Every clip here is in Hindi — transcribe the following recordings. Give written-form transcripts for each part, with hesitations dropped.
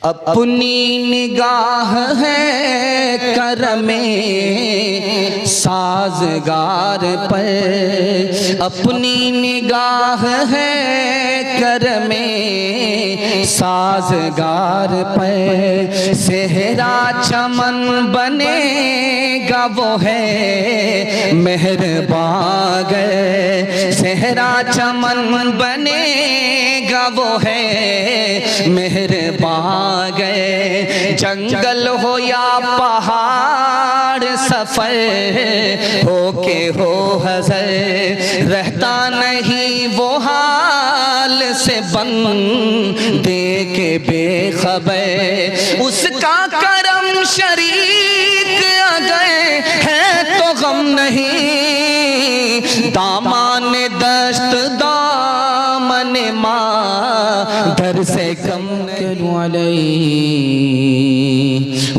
अपनी निगाह है करमे साजगार पर, अपनी निगाह है करमे साजगार पर। सेहरा चमन बनेगा वो है मेहरबान गे, सेहरा चमन बनेगा वो है मेहरबान गए। जंगल हो या पहाड़ सफर हो के हो हज़र, रहता नहीं वो हाल से बंदे के बेखबर। उसका करम शरीक आ गए हैं तो गम नहीं, दामान दस्त दामन माँ दर से कम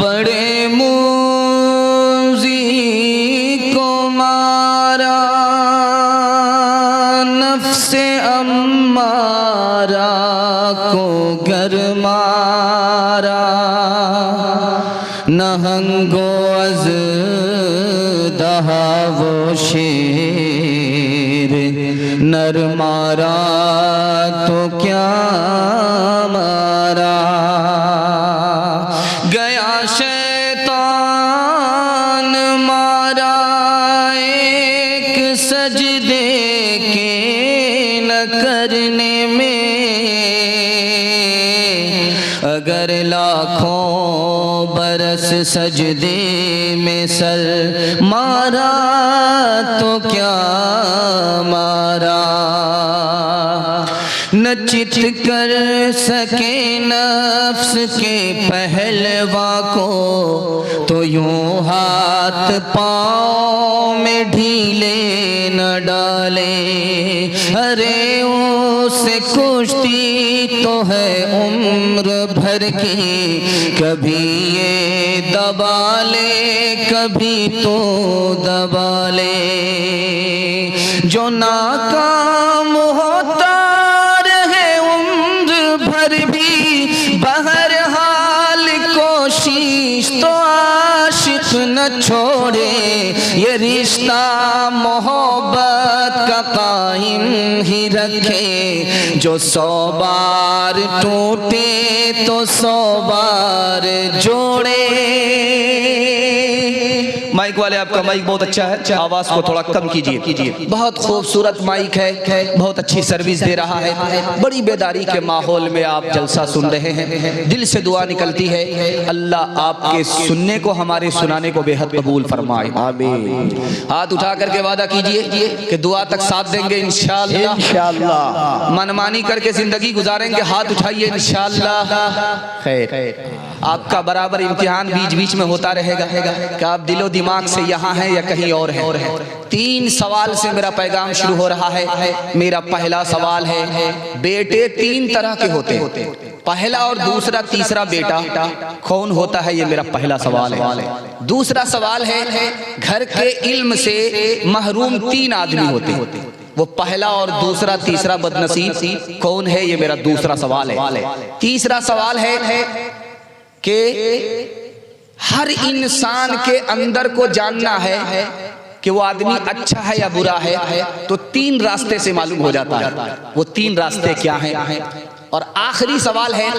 बड़े मूज़ी को मारा नफ्से अम्मारा को गर मारा, नहंगो अज़ दहा वो शेर, नर मारा तो क्या मारा। गया शैतान मारा एक सजदे के न करने में, अगर लाखों बरस सजदे में सर मारा तो क्या मारा। न चित कर सके नफ्स के पहलवा को, तो यूं हाथ पाँव में ढीले न डाले। अरे उससे कुश्ती तो है उम्र भर की, कभी ये दबा ले कभी तो दबा ले। जो नाकाम होता बहरहाल कोशिश तो आशिक न छोड़े, ये रिश्ता मोहब्बत का कायम ही रखे। जो 100 बार टूटे तो 100 बार जोड़े। माइक वाले, आपका माइक बहुत अच्छा है, आवाज को थोड़ा कम कीजिए। बहुत खूबसूरत माइक है, बहुत अच्छी सर्विस दे रहा है। बड़ी बेदारी के माहौल में आप जलसा सुन रहे हैं, दिल से दुआ निकलती है। अल्लाह आपके सुनने को, हमारे सुनाने को बेहद कबूल फरमाए, आमीन। हाथ उठा करके वादा कीजिए कि दुआ तक साथ देंगे इंशाअल्लाह। मनमानी करके जिंदगी गुजारेंगे, हाथ उठाइए इंशाअल्लाह। खैर। आपका बराबर इम्तिहान बीच बीच में होता रहेगा कि आप दिलो दिमाग से यहाँ हैं या कहीं और हैं। 3 सवाल से मेरा पैगाम शुरू हो रहा है। मेरा पहला सवाल है, बेटे 3 तरह के होते हैं, पहला और दूसरा तीसरा बेटा कौन होता है, ये मेरा पहला सवाल है। दूसरा सवाल है, घर के इल्म से महरूम 3 आदमी होते हैं, वो पहला और दूसरा तीसरा बदनसीब कौन है, ये मेरा दूसरा सवाल है। तीसरा सवाल है कि हर इंसान के अंदर को जानना है कि वो आदमी अच्छा है या बुरा है, तो 3 रास्ते से मालूम हो जाता है। वो 3 रास्ते क्या हैं? और आखिरी सवाल है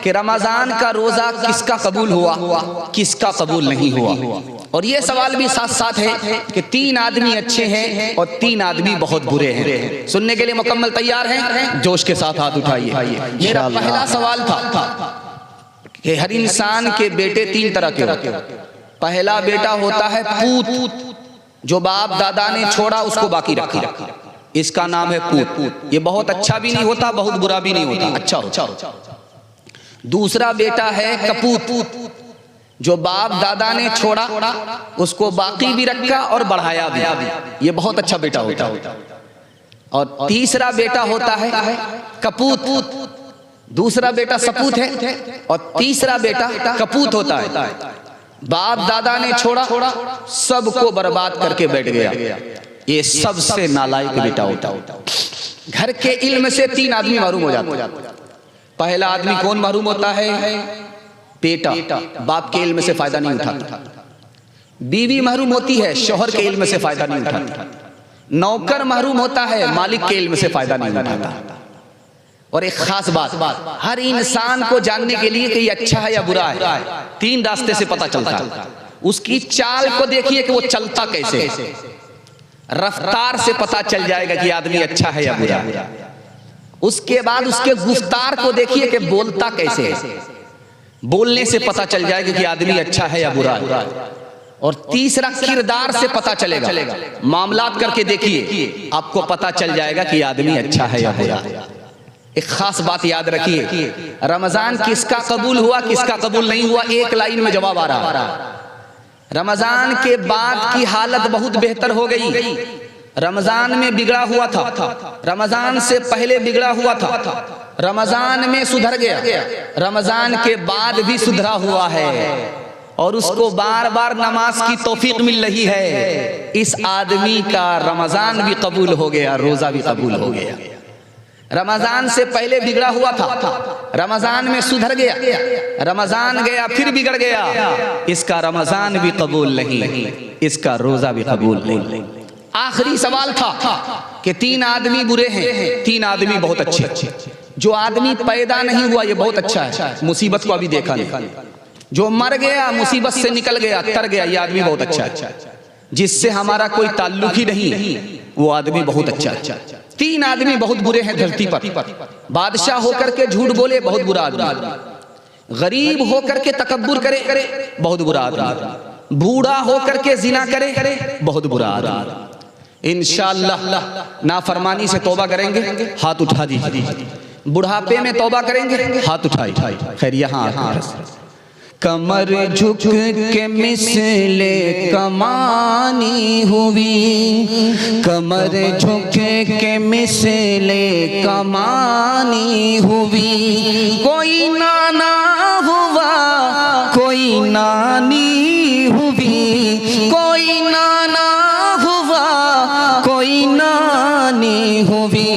कि रमजान का रोजा किसका कबूल हुआ, किसका कबूल नहीं हुआ। और ये सवाल भी साथ साथ है कि 3 आदमी अच्छे हैं और 3 आदमी बहुत बुरे हैं। सुनने के लिए मुकम्मल तैयार हैं? जोश के साथ हाथ उठाइए। मेरा पहला सवाल था कि हर इंसान के बेटे 3 तरह के होते हैं। पहला बेटा होता है पूत, जो बाप दादा ने छोड़ा उसको बाकी रखा, इसका नाम है पूत। ये बहुत अच्छा भी नहीं होता, बहुत बुरा भी नहीं होता, अच्छा होता। दूसरा बेटा है कपूत, जो बाप दादा ने छोड़ा उसको बाकी भी रखा और बढ़ाया भी, ये बहुत अच्छा बेटा होता है। और तीसरा बेटा होता है कपूत, दूसरा बेटा सपूत है और तीसरा बेटा कपूत होता है। बाप दादा ने छोड़ा, सबको बर्बाद करके बैठ गया, ये सबसे नालायक बेटा होता है। घर के इल्म से 3 आदमी महरूम हो जाते। पहला आदमी कौन महरूम होता है? बेटा, बाप के इल्म से फायदा नहीं उठाता। बीवी महरूम होती है, शौहर के इल्म से फायदा नहीं उठाती। नौकर महरूम होता है, मालिक के इल्म से फायदा नहीं उठाता। और एक खास बात, हर इंसान को जानने के लिए कि ये अच्छा है या बुरा है, 3 रास्ते से पता चलता है। उसकी चाल को देखिए कि वो चलता कैसे, रफ्तार से पता चल जाएगा कि आदमी अच्छा है या बुरा है। उसके बाद उसके गुफ्तार को देखिए कि बोलता कैसे है, बोलने से पता चल जाएगा कि आदमी अच्छा है या बुरा है। और तीसरा किरदार से पता चलेगा, मामलात करके देखिए आपको पता चल जाएगा कि आदमी अच्छा है या बुरा है। एक खास बात याद रखिए, रमजान किसका कबूल हुआ किसका कबूल नहीं हुआ, एक लाइन में जवाब आ रहा है। रमजान के बाद की हालत बहुत बेहतर हो गई। रमजान में बिगड़ा हुआ था, रमजान से पहले बिगड़ा हुआ था, रमजान में सुधर गया, रमजान के बाद भी सुधरा हुआ है और उसको बार बार नमाज की तौफीक मिल रही है। इस आदमी का रमजान भी कबूल हो गया, रोजा भी कबूल हो गया। रमजान से पहले बिगड़ा हुआ था, रमजान में सुधर गया, रमजान गया फिर बिगड़ गया, इसका रमजान भी कबूल नहीं, इसका रोजा भी कबूल नहीं। आखिरी सवाल था कि 3 आदमी बुरे हैं, 3 आदमी बहुत अच्छे। जो आदमी पैदा नहीं हुआ ये बहुत अच्छा है, मुसीबत को अभी देखा नहीं। जो मर गया, मुसीबत से निकल गया, तर गया, ये आदमी बहुत अच्छा है। जिससे हमारा कोई ताल्लुक ही नहीं, वो आदमी बहुत अच्छा है। 3 आदमी बहुत बुरे हैं धरती पर। बादशाह होकर के झूठ बोले, बहुत बुरा आदमी। गरीब होकर के तकब्बुर करे, बहुत बुरा आदमी। बूढ़ा होकर के जिना करे, बहुत बुरा आदमी। इंशाअल्लाह नाफरमानी से तौबा करेंगे, हाथ उठा दीजिए। बुढ़ापे में तौबा करेंगे, हाथ उठाई। खैर यहाँ कमर झुक के मिसले कमानी हुई, कमर झुक के मिसले कमानी हुई। कोई नाना हुआ, कोई नानी हुई, कोई नाना हुआ, कोई नानी हुई।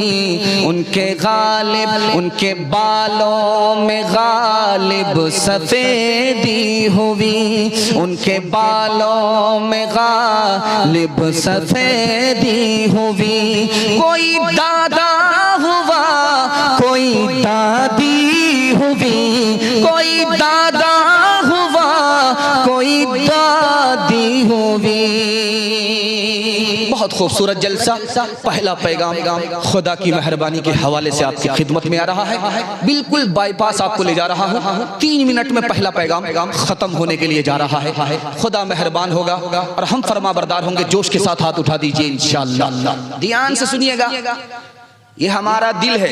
उनके गालिब, उनके बालों में गालिब सफेदी हुई, उनके बालों में गालिब सफेदी हुई। कोई दादा हुआ, कोई दादी हुई, कोई दादा हुआ, कोई दादी हुई। बहुत खूबसूरत जलसा, पहला पैगाम खुदा की मेहरबानी के हवाले से आपकी खिदमत में आ रहा है। बिल्कुल बाईपास आपको ले जा रहा हूँ। 3 मिनट में पहला पैगाम खत्म होने के लिए जा रहा है। खुदा मेहरबान होगा और हम फरमाबरदार होंगे। जोश के साथ हाथ उठा दीजिए इंशाअल्लाह। ध्यान से सुनिएगा, ये हमारा दिल है,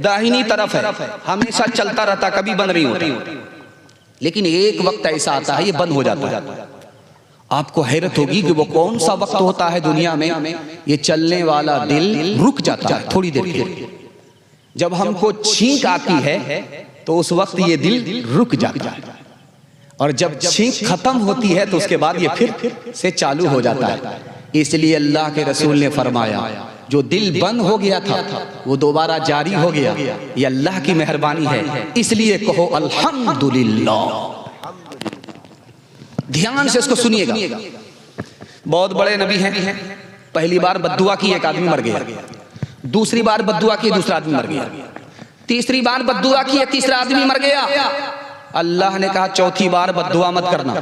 दाहिनी तरफ है, हमेशा चलता रहता, कभी बंद नहीं होता। लेकिन एक वक्त ऐसा आता है ये बंद हो जाता है। आपको हैरत होगी कि वो कौन सा वक्त होता है दुनिया में, ये चलने वाला दिल रुक जाता है थोड़ी देर के लिए। जब हमको छींक आती है तो उस वक्त ये दिल रुक जाता है, और जब छींक खत्म होती है तो उसके बाद ये फिर से चालू हो जाता है। इसलिए अल्लाह के रसूल ने फरमाया जो दिल बंद हो गया था वो दोबारा जारी हो गया, ये अल्लाह की मेहरबानी है। इसलिए कहो अल्हम्दुलिल्लाह। ध्यान से इसको सुनिएगा। बहुत बड़े नबी हैं। पहली बार बद्दुआ की एक आदमी मर गया, दूसरी बार बद्दुआ की दूसरा आदमी मर गया, तीसरी बार बद्दुआ की तीसरा आदमी मर गया। अल्लाह ने कहा चौथी बार बद्दुआ मत करना,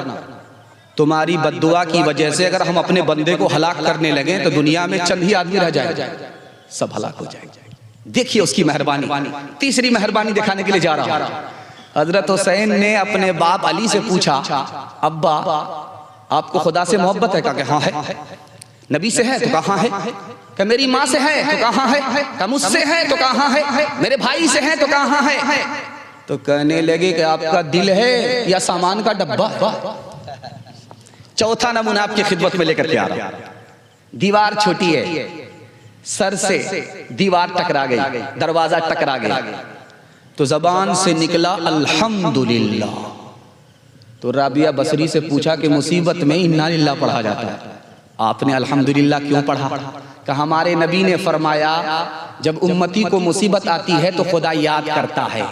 तुम्हारी बद्दुआ की वजह से अगर हम अपने बंदे को हलाक करने लगे तो दुनिया में चंद ही आदमी रह जाए, सब हलाक हो जाएंगे। देखिए उसकी मेहरबानी। तीसरी मेहरबानी दिखाने के लिए जा रहा हूं। हजरत हुसैन ने अपने बाप अली से पूछा, अब्बा आपको खुदा से मोहब्बत है? कहा हाँ है। नबी से है? तो कहाँ है? क्या मेरी माँ से है? तो कहाँ है? क्या मुझसे है? तो कहाँ है? मेरे भाई से है? तो कहाँ है? तो कहने लगे कि आपका दिल है या सामान का डब्बा है? चौथा नमूना आपकी खिदमत में लेकर के आ रहा। दीवार छोटी है, सर से दीवार टकरा गई, दरवाजा टकरा गया, तो जबान से निकला अल्हम्दुलिल्लाह। तो राबिया बसरी से पूछा कि मुसीबत में इन्ना लिल्लाह पढ़ा जाता है, आपने अल्हम्दुलिल्लाह क्यों पढ़ा? कि हमारे नबी ने फरमाया जब उम्मती को मुसीबत आती है तो खुदा याद करता है।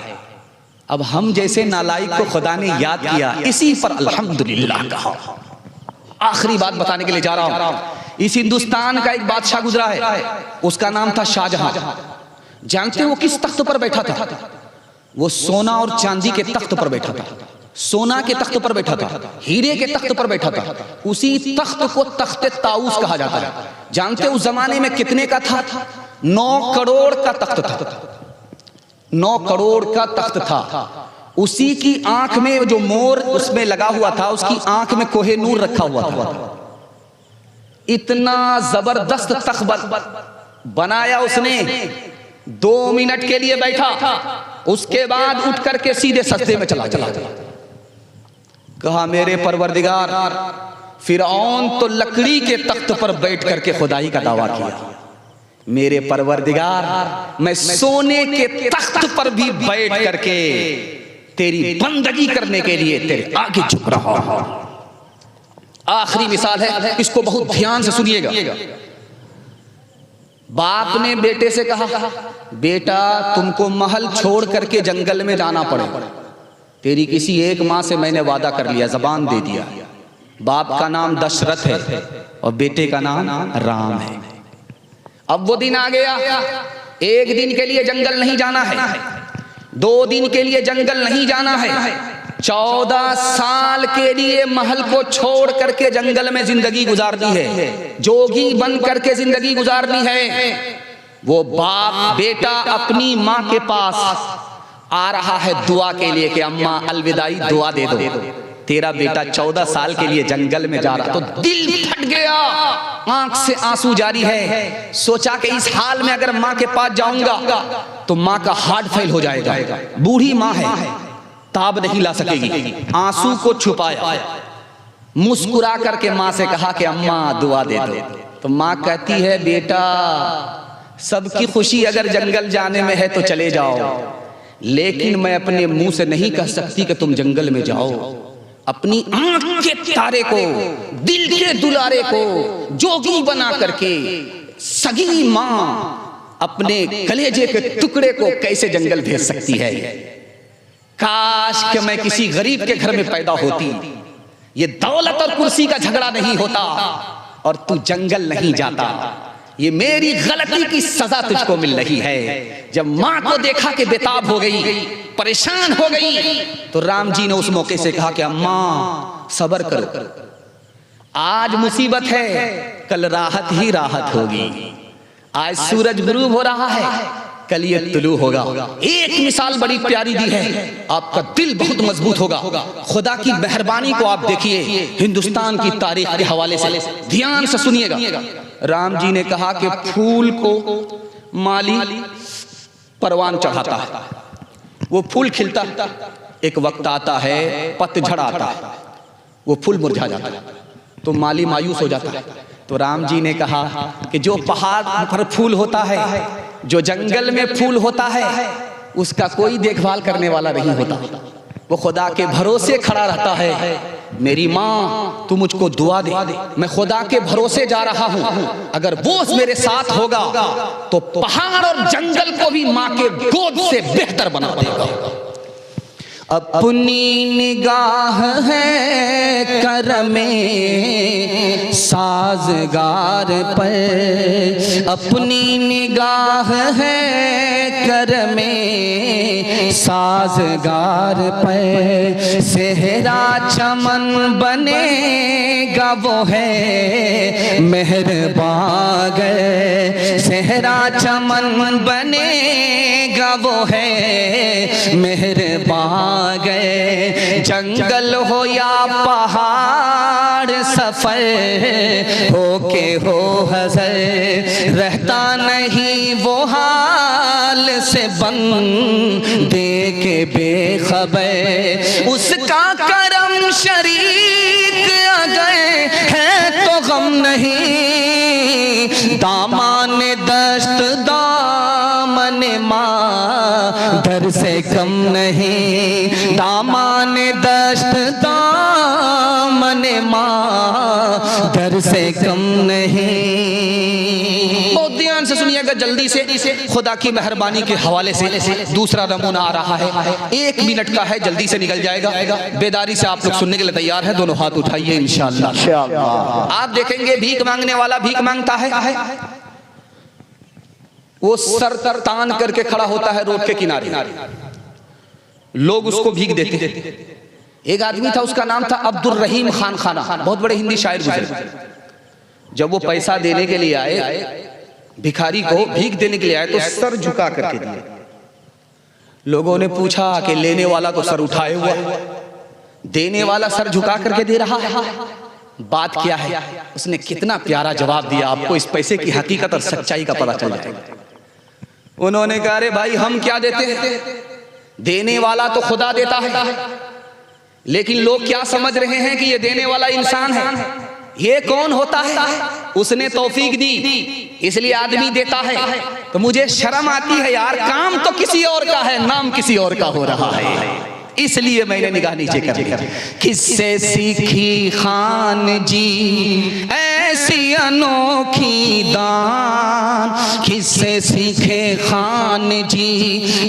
अब हम जैसे नालायक को खुदा ने याद किया, इसी पर अल्हम्दुलिल्लाह कहा। आखिरी बात बताने के लिए जा रहा हूं। इस हिंदुस्तान का एक बादशाह गुजरा है, उसका नाम था शाहजहां। जानते हैं वो किस तख्त पर बैठा था? वो सोना और चांदी के तख्त पर बैठा था। सोना के तख्त पर बैठा था, हीरे के तख्त पर बैठा था। उसी तख्त को तख्ते ताऊस कहा जाता है। जानते उस जमाने में कितने का था? 9 करोड़ का तख्त था। 9 करोड़ का तख्त था। उसी की आंख में जो मोर उसमें लगा हुआ था, उसकी आंख में कोहे नूर रखा हुआ था। इतना जबरदस्त तख्त बनाया उसने। 2 मिनट के लिए बैठा, उसके बाद उठ करके सीधे सजदे में चला। कहा मेरे परवरदिगार, फिरौन तो लकड़ी के तख्त पर बैठ करके खुदाई का दावा किया, मेरे परवरदिगार मैं सोने के तख्त पर भी बैठ करके तेरी बंदगी करने के लिए तेरे आगे झुक रहा हूं। आखिरी मिसाल है, इसको बहुत ध्यान से सुनिएगा। बाप ने बेटे से कहा, बेटा तुमको महल छोड़ करके जंगल में जाना पड़े, तेरी किसी एक माँ से मैंने वादा कर लिया, जबान दे दिया। बाप का नाम दशरथ है और बेटे का नाम राम है। अब वो दिन आ गया, 1 दिन के लिए जंगल नहीं जाना है, 2 दिन के लिए जंगल नहीं जाना है, 14 साल के लिए महल को छोड़ करके जंगल में जिंदगी गुजारनी है, जोगी बन करके जिंदगी गुजारनी है। वो बाप बेटा अपनी माँ के पास आ रहा है दुआ के लिए कि अम्मा अलविदाई दुआ दे दो, तेरा बेटा 14 साल के लिए जंगल में जा रहा। तो दिल फट गया, आंख से आंसू जारी है। सोचा कि इस हाल में अगर माँ के पास जाऊंगा तो माँ का हार्ट फेल हो जाएगा, बूढ़ी माँ है, ताब नहीं ला सकेगी। आंसू को छुपाया, मुस्कुरा करके माँ से कहा कि अम्मा दुआ दे दो। तो माँ कहती है बेटा सबकी खुशी अगर जंगल जाने में है तो चले जाओ, लेकिन मैं अपने मुंह से नहीं कह सकती कि तुम जंगल में जाओ। अपनी आंख के तारे को, दिल के दुलारे को जोगी बना करके सगी माँ अपने कलेजे के टुकड़े को कैसे जंगल भेज सकती है? काश कि मैं किसी गरीब के घर में पैदा होती, ये दौलत और कुर्सी का झगड़ा नहीं होता और तू जंगल नहीं जाता। ये मेरी गलती की सजा तुझको मिल रही है। जब माँ को देखा कि बेताब हो गई, परेशान हो गई, तो राम जी ने उस मौके से कहा कि अम्मा सब्र करो, आज मुसीबत है, कल राहत ही राहत होगी। आज सूरज गुरूब हो रहा है, कल ये तुलू होगा। एक मिसाल बड़ी प्यारी दी है, आपका दिल बहुत मजबूत होगा। खुदा की मेहरबानी को आप देखिए हिंदुस्तान की तारीख के हवाले से, ध्यान से सुनिएगा। राम जी ने कहा कि फूल को माली परवान चढ़ाता है, वो फूल खिलता, एक वक्त आता है, पतझड़ आता है, वो फूल मुरझा जाता है, तो माली मायूस हो जाता है। तो राम जी ने कहा कि जो पहाड़ पर फूल होता है, जो जंगल में फूल होता है, उसका कोई देखभाल करने वाला नहीं होता, वो खुदा के भरोसे खड़ा रहता है। मेरी माँ तू मुझको दुआ दे, मैं खुदा के भरोसे जा रहा हूँ, अगर वो मेरे साथ होगा तो पहाड़ और जंगल को भी माँ के गोद से बेहतर बना देगा। अपनी निगाह है करमे साजगार पर, अपनी निगाह है करमे साजगार पर, सेहरा चमन बनेगा वो है मेहरबान गे, सेहरा चमन बनेगा वो है मेहरबान गए। जंगल हो या पहाड़ सफर हो के हो हज़र, रहता नहीं वो हाल से बंदे के बेखबर, उसका करम शरीक आ गए हैं तो गम नहीं, दामान दश्त दामन माँ दर से कम नहीं, दामान दश्त दामन माँ दर से कम नहीं। बहुत ध्यान से सुनिएगा, जल्दी से खुदा की मेहरबानी के हवाले से दूसरा नमूना आ रहा है, 1 मिनट का है, जल्दी से निकल जाएगा। बेदारी से आप लोग सुनने के लिए तैयार हैं? दोनों हाथ उठाइए इंशाअल्लाह। आप देखेंगे भीख मांगने वाला भीख मांगता है, वो सर तान करके खड़ा होता है रोड के किनारे, लोग उसको भीख देते। एक आदमी था, उसका नाम था अब्दुल रहीम खान खाना, बहुत बड़े हिंदी शायर गुजरे। जब वो पैसा देने के लिए आए, भिखारी को भीख देने के लिए आए, तो सर झुका करके दिए। लोगों ने पूछा कि लेने वाला तो सर उठाए हुआ, देने वाला सर झुका करके दे रहा है, बात क्या है? उसने कितना प्यारा जवाब दिया, आपको इस पैसे की हकीकत और सच्चाई का पता चल जाएगा। उन्होंने कहा, अरे भाई हम क्या देते हैं, देने वाला तो खुदा देता है, लेकिन लोग क्या समझ रहे हैं कि ये देने वाला इंसान है, ये कौन होता है? उसने तौफीक दी इसलिए आदमी देता है। तो मुझे शर्म आती है यार, काम तो किसी और का है, नाम किसी और का हो रहा है, इसलिए मैंने निगाह नीचे कर दी। किससे सीखी खान जी ऐसी अनोखी दान, किससे सीखे खान जी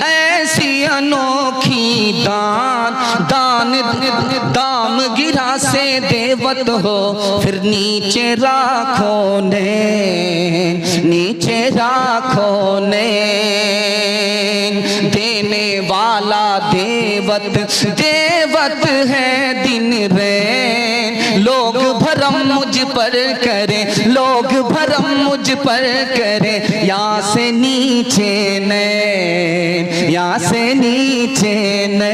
ऐसी अनोखी दान, दान दाम गिरा से देवत हो फिर नीचे राखो ने, नीचे राखो ने, देने वाला देवत देवत है दिन रे, लोग भरम मुझ पर करे, लोग भरम मुझ पर करे, यहाँ से नीचे ने, यहाँ से नीचे ने।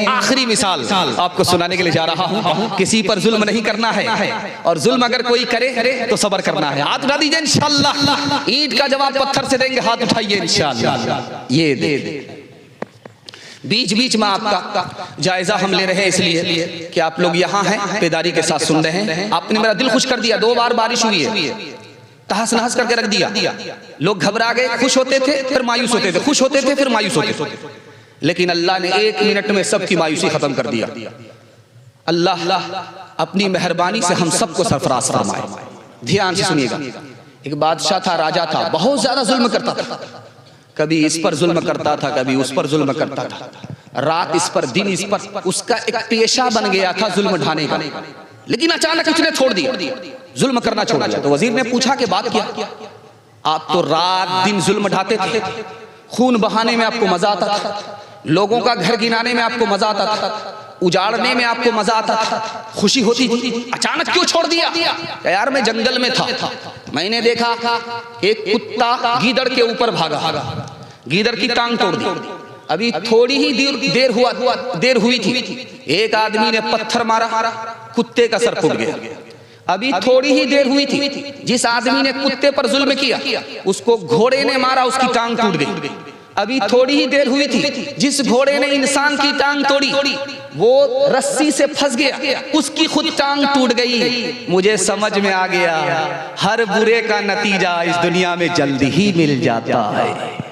आखिरी मिसाल आपको सुनाने के लिए जा रहा हूँ। किसी पर जुल्म नहीं करना है, और जुल्म अगर कोई करे तो सब्र करना है। हाथ उठा दीजिए इंशाअल्लाह, ईंट का जवाब पत्थर से देंगे, हाथ उठाइए इंशाअल्लाह। ये दे बीच बीच में आपका जायजा हम ले रहे हैं इसलिए कि आप लोग यहाँ हैं, बेदारी के साथ सुन रहे हैं। आपने मेरा दिल खुश कर दिया, 2 बार बारिश हुई है, तहस नहस करके रख दिया। लोग घबरा गए, खुश होते थे फिर मायूस होते थे, खुश होते थे फिर मायूस होते थे, लेकिन अल्लाह ने 1 मिनट में सबकी मायूसी खत्म कर दिया। अल्लाह अपनी मेहरबानी से हम सबको सरफराज फरमाए। ध्यान से सुनिएगा, एक बादशाह था, राजा था, बहुत ज्यादा जुल्म करता था, कभी इस पर जुल्म करता था, कभी उस पर जुल्म करता था, रात इस पर दिन इस पर, उसका एक पेशा बन गया था जुल्म ढाने का। लेकिन अचानक उसने छोड़ दिया, जुल्म करना छोड़ दिया। तो वजीर ने पूछा कि बात क्या? आप तो रात दिन जुल्म ढाते थे, खून बहाने में आपको मजा आता था, लोगों का घर गिराने में आपको मजा आता था, उजाड़ने में आपको मजा आता था, खुशी होती थी, अचानक क्यों छोड़ दिया? यार मैं जंगल में था, मैंने देखा एक कुत्ता गीदड़ के ऊपर भागा, गीदड़ की टांग तोड़ दी। अभी थोड़ी ही देर हुई थी, एक आदमी ने पत्थर मारा, कुत्ते का सर फूट गया। अभी थोड़ी ही देर हुई थी, जिस आदमी ने कुत्ते पर जुल्म किया उसको घोड़े ने मारा, उसकी टांग टूट गई। अभी थोड़ी ही देर हुई थी, जिस घोड़े ने इंसान की टांग तोड़ी वो रस्सी से फंस गया, उसकी खुद टांग टूट गई। मुझे समझ में आ गया हर बुरे का नतीजा इस दुनिया में जल्दी ही मिल जाता है।